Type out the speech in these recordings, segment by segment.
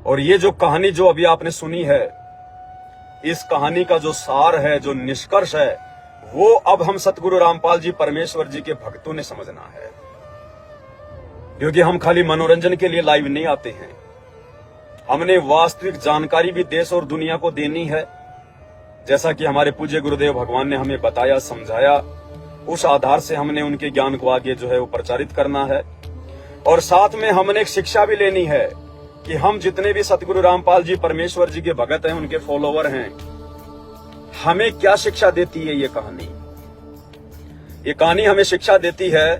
और ये जो कहानी जो अभी आपने सुनी है, इस कहानी का जो सार है, जो निष्कर्ष है, वो अब हम सतगुरु रामपाल जी परमेश्वर जी के भक्तों ने समझना है। क्योंकि हम खाली मनोरंजन के लिए लाइव नहीं आते हैं, हमने वास्तविक जानकारी भी देश और दुनिया को देनी है। जैसा कि हमारे पूज्य गुरुदेव भगवान ने हमें बताया, समझाया, उस आधार से हमने उनके ज्ञान को आगे जो है वो प्रचारित करना है। और साथ में हमने एक शिक्षा भी लेनी है कि हम जितने भी सतगुरु रामपाल जी परमेश्वर जी के भगत हैं, उनके फॉलोवर हैं, हमें क्या शिक्षा देती है ये कहानी। ये कहानी हमें शिक्षा देती है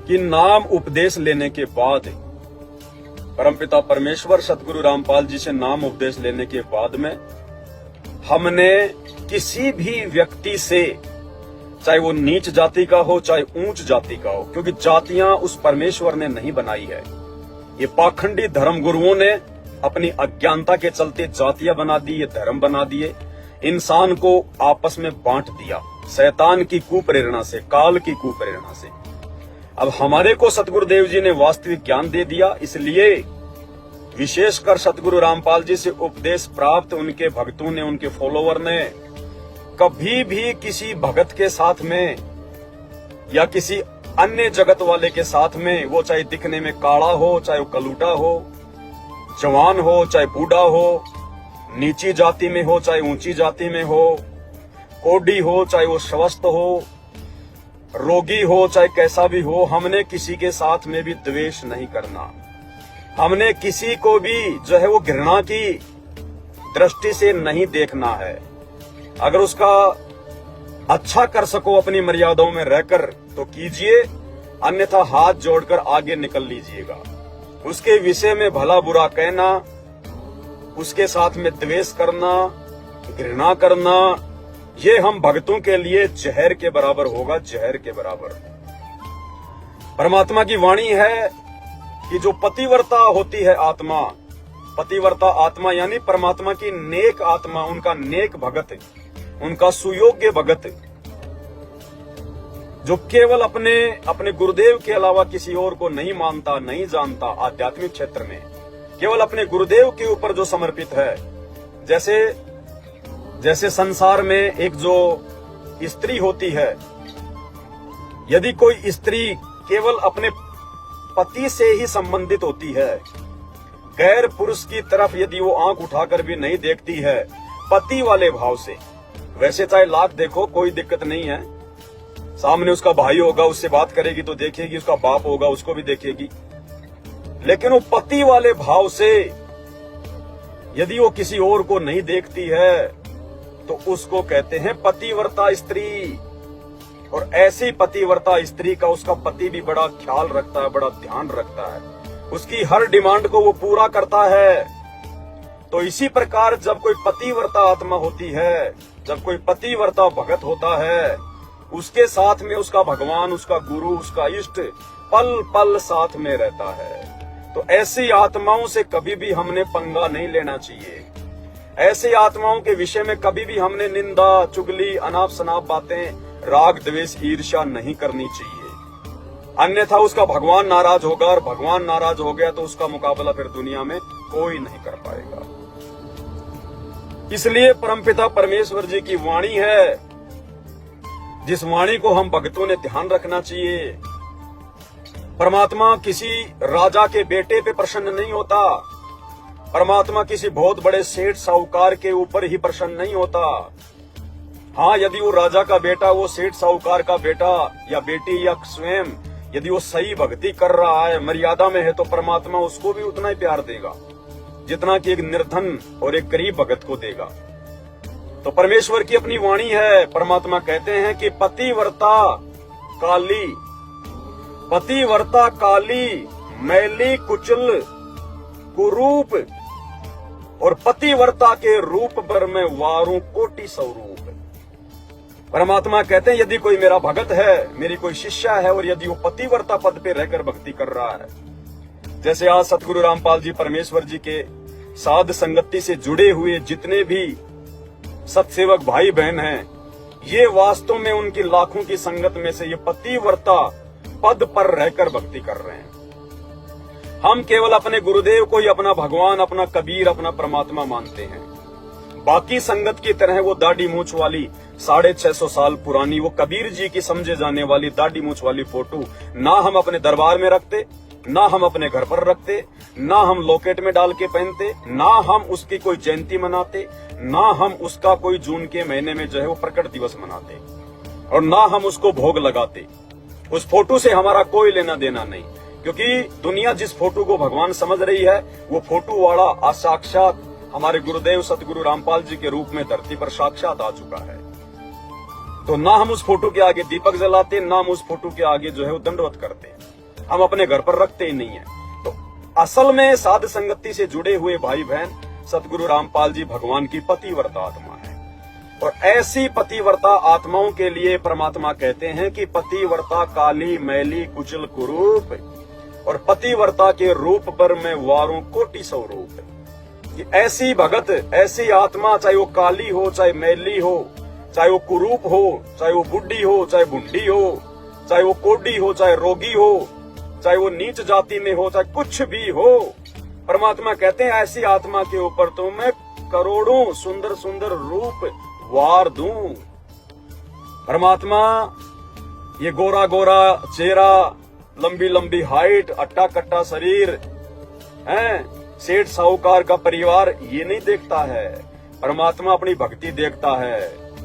कि नाम उपदेश लेने के बाद, परमपिता परमेश्वर सतगुरु रामपाल जी से नाम उपदेश लेने के बाद में हमने किसी भी व्यक्ति से, चाहे वो नीच जाति का हो चाहे ऊंच जाति का हो, क्योंकि जातियां उस परमेश्वर ने नहीं बनाई है, ये पाखंडी धर्म गुरुओं ने अपनी अज्ञानता के चलते जातियां बना दी, ये धर्म बना दिए, इंसान को आपस में बांट दिया शैतान की कुप्रेरणा से, काल की कुप्रेरणा से। अब हमारे को सतगुरुदेव जी ने वास्तविक ज्ञान दे दिया, इसलिए विशेषकर सतगुरु रामपाल जी से उपदेश प्राप्त उनके भक्तों ने, उनके फॉलोवर ने कभी भी किसी भगत के साथ में या किसी अन्य जगत वाले के साथ में, वो चाहे दिखने में काड़ा हो, चाहे वो कलूटा हो, जवान हो चाहे बूढ़ा हो, नीची जाति में हो चाहे ऊंची जाति में हो, कोढ़ी हो चाहे वो स्वस्थ हो, रोगी हो चाहे कैसा भी हो, हमने किसी के साथ में भी द्वेष नहीं करना। हमने किसी को भी जो है वो घृणा की दृष्टि से नहीं देखना है। अगर उसका अच्छा कर सको अपनी मर्यादाओं में रहकर तो कीजिए, अन्यथा हाथ जोड़कर आगे निकल लीजिएगा। उसके विषय में भला बुरा कहना, उसके साथ में द्वेष करना, घृणा करना, ये हम भक्तों के लिए जहर के बराबर होगा, जहर के बराबर। परमात्मा की वाणी है कि जो पतिव्रता होती है आत्मा, पतिव्रता आत्मा यानी परमात्मा की नेक आत्मा, उनका नेक भगत, उनका सुयोग्य भगत, जो केवल अपने गुरुदेव के अलावा किसी और को नहीं मानता, नहीं जानता, आध्यात्मिक क्षेत्र में केवल अपने गुरुदेव के ऊपर जो समर्पित है। जैसे संसार में एक जो स्त्री होती है, यदि कोई स्त्री केवल अपने पति से ही संबंधित होती है, गैर पुरुष की तरफ यदि वो आंख उठाकर भी नहीं देखती है, पति वाले भाव से, वैसे चाहे लाख देखो कोई दिक्कत नहीं है, सामने उसका भाई होगा उससे बात करेगी तो देखेगी, उसका बाप होगा उसको भी देखेगी, लेकिन वो पति वाले भाव से यदि वो किसी और को नहीं देखती है तो उसको कहते हैं पतिव्रता स्त्री। और ऐसी पतिव्रता स्त्री का उसका पति भी बड़ा ख्याल रखता है, बड़ा ध्यान रखता है, उसकी हर डिमांड को वो पूरा करता है। तो इसी प्रकार जब कोई पतिव्रता आत्मा होती है, जब कोई पतिव्रता भगत होता है, उसके साथ में उसका भगवान, उसका गुरु, उसका इष्ट पल पल साथ में रहता है। तो ऐसी आत्माओं से कभी भी हमने पंगा नहीं लेना चाहिए। ऐसी आत्माओं के विषय में कभी भी हमने निंदा, चुगली, अनाप शनाप बातें, राग द्वेष, ईर्ष्या नहीं करनी चाहिए, अन्यथा उसका भगवान नाराज होगा, और भगवान नाराज हो गया तो उसका मुकाबला फिर दुनिया में कोई नहीं कर पाएगा। इसलिए परमपिता परमेश्वर जी की वाणी है, जिस वाणी को हम भक्तों ने ध्यान रखना चाहिए। परमात्मा किसी राजा के बेटे पे प्रसन्न नहीं होता, परमात्मा किसी बहुत बड़े सेठ साहूकार के ऊपर ही प्रसन्न नहीं होता। हाँ, यदि वो राजा का बेटा, वो सेठ साहूकार का बेटा या बेटी या स्वयं यदि वो सही भक्ति कर रहा है, मर्यादा में है, तो परमात्मा उसको भी उतना ही प्यार देगा जितना कि एक निर्धन और एक गरीब भगत को देगा। तो परमेश्वर की अपनी वाणी है। परमात्मा कहते हैं कि पतिव्रता काली, मैली कुचल कुरूप, और पतिव्रता के रूप पर मैं वारूं कोटि स्वरूप। परमात्मा कहते हैं यदि कोई मेरा भगत है, मेरी कोई शिष्य है, और यदि वो पतिव्रता पद पे रहकर भक्ति कर रहा है, जैसे आज सतगुरु रामपाल जी परमेश्वर जी के साध संगति से जुड़े हुए जितने भी सत्सेवक भाई बहन हैं, ये वास्तव में उनकी लाखों की संगत में से ये पतिव्रता पद पर रहकर भक्ति कर रहे हैं। हम केवल अपने गुरुदेव को ही अपना भगवान, अपना कबीर, अपना परमात्मा मानते हैं। बाकी संगत की तरह वो दाढ़ी मूछ वाली 650 साल पुरानी वो कबीर जी की समझे जाने वाली दाढ़ी मूछ वाली फोटो ना हम अपने दरबार में रखते, ना हम अपने घर पर रखते, ना हम लॉकेट में डाल के पहनते, ना हम उसकी कोई जयंती मनाते, ना हम उसका कोई जून के महीने में जो है वो प्रकट दिवस मनाते, और ना हम उसको भोग लगाते। उस फोटो से हमारा कोई लेना देना नहीं, क्योंकि दुनिया जिस फोटो को भगवान समझ रही है वो फोटो वाला साक्षात हमारे गुरुदेव सतगुरु रामपाल जी के रूप में धरती पर साक्षात आ चुका है। तो ना हम उस फोटो के आगे दीपक जलाते, ना हम उस फोटो के आगे जो है वो दंडवत करते, हम अपने घर पर रखते ही नहीं है। तो असल में साध संगति से जुड़े हुए भाई बहन सतगुरु रामपाल जी भगवान की पतिव्रता आत्मा है, और ऐसी पतिव्रता आत्माओं के लिए परमात्मा कहते हैं कि पतिव्रता काली मैली कुचल कुरूप, और पतिव्रता के रूप पर मैं वारूं कोटि स्वरूप। कि ऐसी भगत, ऐसी आत्मा, चाहे वो काली हो, चाहे मैली हो, चाहे वो कुरूप हो, चाहे वो बुढ़ी हो, चाहे बुंडी हो, चाहे वो कोडी हो, चाहे रोगी हो, चाहे वो नीच जाति में हो, चाहे कुछ भी हो, परमात्मा कहते हैं ऐसी आत्मा के ऊपर तो मैं करोड़ों सुंदर सुंदर रूप वार दूं। परमात्मा ये गोरा गोरा चेहरा, लंबी लंबी हाइट, अट्टा कट्टा शरीर है, सेठ साहूकार का परिवार ये नहीं देखता है। परमात्मा अपनी भक्ति देखता है,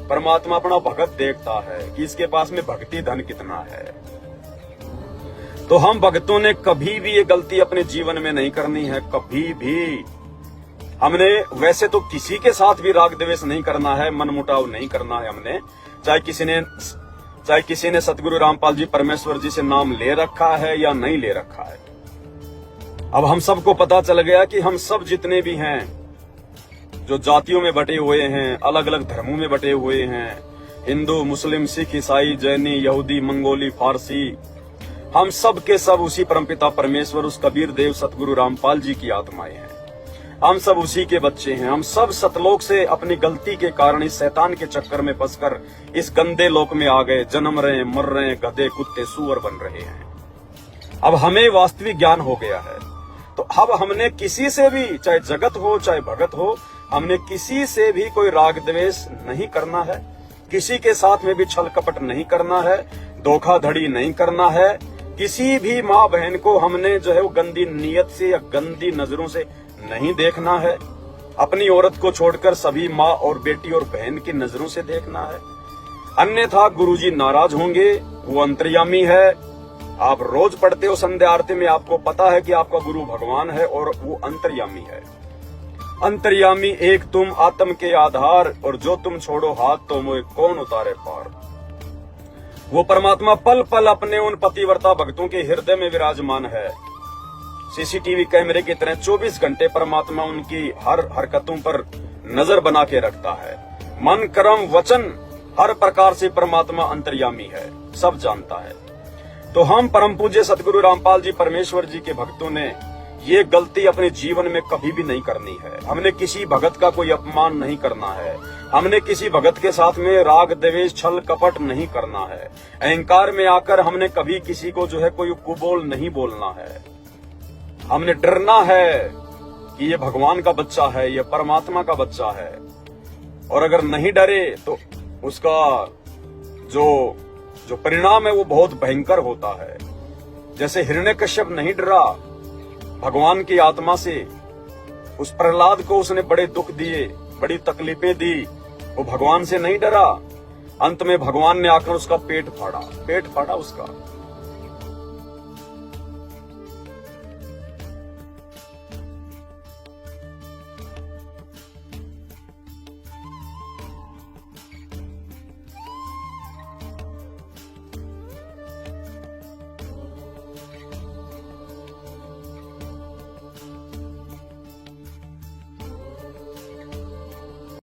परमात्मा अपना भगत देखता है कि इसके पास में भक्ति धन कितना है। तो हम भक्तों ने कभी भी ये गलती अपने जीवन में नहीं करनी है, कभी भी। हमने वैसे तो किसी के साथ भी राग द्वेष नहीं करना है, मनमुटाव नहीं करना है हमने, चाहे किसी ने सतगुरु रामपाल जी परमेश्वर जी से नाम ले रखा है या नहीं ले रखा है। अब हम सबको पता चल गया कि हम सब जितने भी हैं, जो जातियों में बटे हुए हैं, अलग अलग धर्मों में बटे हुए हैं, हिंदू, मुस्लिम, सिख, ईसाई, जैनी, यहूदी, मंगोली, फारसी, हम सब के सब उसी परमपिता परमेश्वर उस कबीर देव सतगुरु रामपाल जी की आत्माएं हैं। हम सब उसी के बच्चे हैं। हम सब सतलोक से अपनी गलती के कारण इस शैतान के चक्कर में फंसकर इस गंदे लोक में आ गए, जन्म रहे, मर रहे, गधे, कुत्ते, सूअर बन रहे हैं। अब हमें वास्तविक ज्ञान हो गया है, तो अब हमने किसी से भी, चाहे जगत हो चाहे भगत हो, हमने किसी से भी कोई राग द्वेष नहीं करना है, किसी के साथ में भी छल कपट नहीं करना है, धोखाधड़ी नहीं करना है, किसी भी माँ बहन को हमने जो है वो गंदी नीयत से या गंदी नजरों से नहीं देखना है। अपनी औरत को छोड़कर सभी माँ और बेटी और बहन की नजरों से देखना है, अन्यथा गुरुजी नाराज होंगे। वो अंतर्यामी है, आप रोज पढ़ते हो संध्या आरती में, आपको पता है कि आपका गुरु भगवान है और वो अंतर्यामी है। अंतर्यामी एक तुम आत्म के आधार, और जो तुम छोड़ो हाथ तो मुझे कौन उतारे पार। वो परमात्मा पल पल अपने उन पतिव्रता भक्तों के हृदय में विराजमान है। सीसीटीवी कैमरे की तरह 24 घंटे परमात्मा उनकी हर हरकतों पर नजर बना के रखता है। मन, कर्म, वचन, हर प्रकार से परमात्मा अंतर्यामी है, सब जानता है। तो हम परम पूज्य सतगुरु रामपाल जी परमेश्वर जी के भक्तों ने ये गलती अपने जीवन में कभी भी नहीं करनी है। हमने किसी भगत का कोई अपमान नहीं करना है, हमने किसी भगत के साथ में राग द्वेष छल कपट नहीं करना है, अहंकार में आकर हमने कभी किसी को जो है कोई कुबोल नहीं बोलना है। हमने डरना है कि ये भगवान का बच्चा है, ये परमात्मा का बच्चा है, और अगर नहीं डरे तो उसका जो परिणाम है वो बहुत भयंकर होता है। जैसे हिरण्यकश्यप नहीं डरा भगवान की आत्मा से, उस प्रहलाद को उसने बड़े दुख दिए, बड़ी तकलीफें दी, वो भगवान से नहीं डरा। अंत में भगवान ने आकर उसका पेट फाड़ा उसका।